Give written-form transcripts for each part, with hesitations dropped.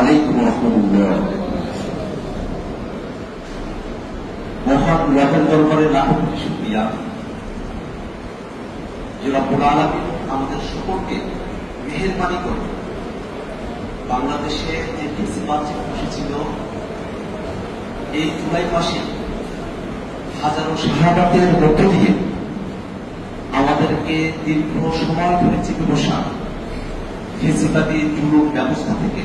আলাইকুম রহমতুল্লাহ। মহান রবের দরবারে লাখো কোটি শুকরিয়া যে রব্বুল আলামিন আমাদের সকলকে মেহেরবানি করে বাংলাদেশে যে ফেসিবাদ বসেছিল এই জুলাই মাসে হাজারো শাহাদাতের মধ্য দিয়ে আমাদেরকে দীর্ঘ সময় ধরে চেপে বসা ফেসিবাদী জুলুম ব্যবস্থা থেকে,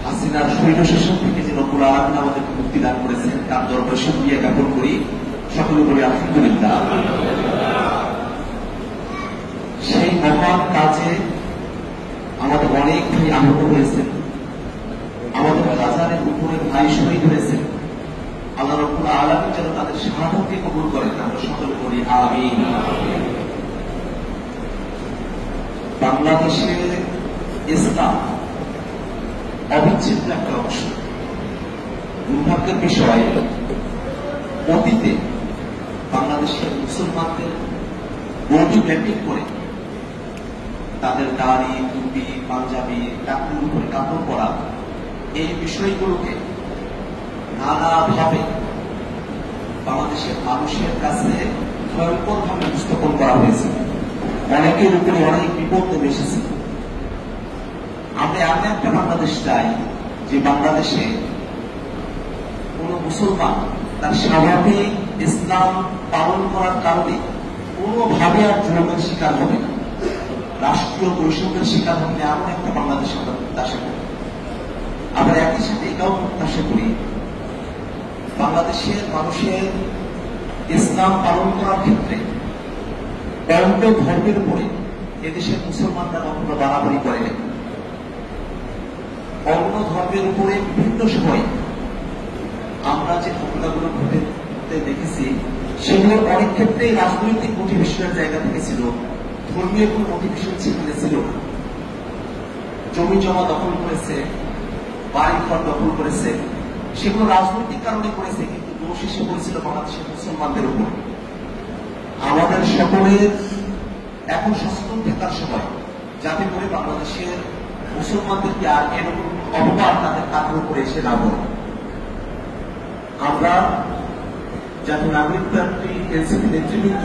হাসিনার স্বৈরশাসন থেকে যে রব্বুল আলামিন আমাদেরকে মুক্তি দান করেছেন তার দরবারে শুকরিয়া জ্ঞাপন করি, সকলে বলি আলহামদুলিল্লাহ। সেই মহান কাজে আমাদের অনেক ভাই আহত হয়েছেন, আমাদের হাজারের উপরে ভাই শহীদ হয়েছেন। আল্লাহ রাব্বুল আলামিন যেন তাদের শাহাদাতকে কবুল করেন, আমরা সকলে বলি আমিন। বাংলাদেশে ইসলাম অবিচ্ছেদ্য একটা অংশ। দুর্ভাগ্যের বিষয়, অতীতে বাংলাদেশের মুসলমানদের বডি ম্যাপিং করে তাদের দাড়ি, টুপি, পাঞ্জাবি, টাকুর উপরে কাপড় পরা, এই বিষয়গুলোকে নানাভাবে বাংলাদেশের মানুষের কাছে ভয়ঙ্করভাবে উপস্থাপন করা হয়েছে। অনেকের উপরে অনেক বিপদ নেমে এসেছে। আমরা এমন একটা বাংলাদেশ চাই যে বাংলাদেশে কোন মুসলমান তার স্বাভাবিক ইসলাম পালন করার কারণে কোনোভাবে আর জুলুমের শিকার হবে না, রাষ্ট্রীয় বৈষম্যের শিকার হবে না, এমন একটা বাংলাদেশ আমরা প্রত্যাশা করি। আবার একই সাথে এটাও প্রত্যাশা করি বাংলাদেশের মানুষের ইসলাম পালন করার ক্ষেত্রে অন্য ধর্মের উপরে এদেশের মুসলমানরা কখনো বাড়াবাড়ি করে না। অন্য ধর্মের উপরে বিভিন্ন সময় আমরা যে ঘটনাগুলো ঘটতে দেখেছি সেগুলো অনেক ক্ষেত্রেই রাজনৈতিক মোটিভেশনের জায়গা থেকে ছিল, ধর্মীয় কোন মোটিভেশন সেখানে ছিল না। জমি জমা দখল করেছে, বাড়ি ঘর দখল করেছে, সেগুলো রাজনৈতিক কারণে করেছে, কিন্তু দোষ এসে পড়েছিল বাংলাদেশের মুসলমানদের উপর। আমাদের সকলের এখন সচেতন থাকার সময়, যাতে করে বাংলাদেশের মুসলমানদেরকে আর এরকম অপবাদ তাদের কাঁধের উপরে এসে না বলে। আমরা জাতীয় নাগরিক পার্টি এনসিপি নেতৃবৃন্দ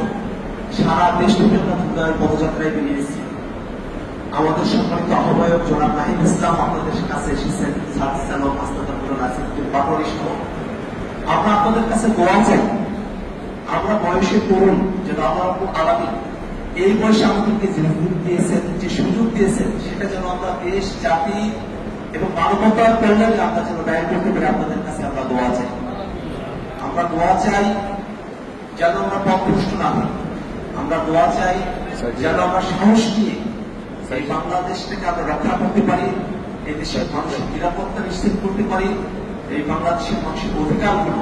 সারা দেশ থেকে আমরা পদযাত্রায় বেরিয়েছি। আমাদের সম্মানিত আহ্বায়ক জনাব নাহিদ ইসলাম আপনাদের কাছে এসেছেন, আমরা আপনাদের কাছে দোয়া চাই। আমরা বয়সে তরুণ, যেন আল্লাহ রাব্বুল আলামিন এই বয়সে আমাদেরকে যে সুযোগ দিয়েছেন, যে সুযোগ দিয়েছেন, সেটা যেন আমরা দেশ, জাতি এবং মানবতার কল্যাণে আমরা যেন ব্যয় করতে পারি, আপনাদের কাছে আমরা দোয়া চাই। আমরা দোয়া চাই যেন আমরা পথভ্রষ্ট না হই। আমরা দোয়া চাই যেন আমরা সাহস নিয়ে এই বাংলাদেশ থেকে আমরা রক্ষা করতে পারি, এই দেশের মানুষের নিরাপত্তা নিশ্চিত করতে পারি, এই বাংলাদেশের মানুষের অধিকারগুলো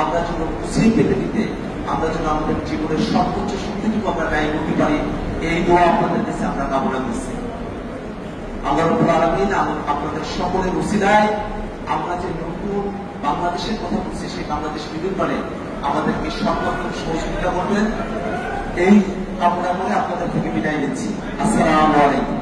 আমরা যেন মুসলিম পৃথিবীতে আমরা যেন আমাদের জীবনের সর্বোচ্চ শক্তিটুকু আমরা ব্যয় করতে পারি, এই দোয়া আপনাদের কাছে আমরা কামনা করছি। আল্লাহ রাব্বুল আলামিন আপনাদের সকলের উসিলায় আমরা যে নতুন বাংলাদেশের কথা বলছি, সেই বাংলাদেশ নির্মাণে আমাদেরকে সর্বাত্মক সহযোগিতা করবেন, এই কামনা করে আপনাদের থেকে বিদায় নিচ্ছি। আসসালামু আলাইকুম।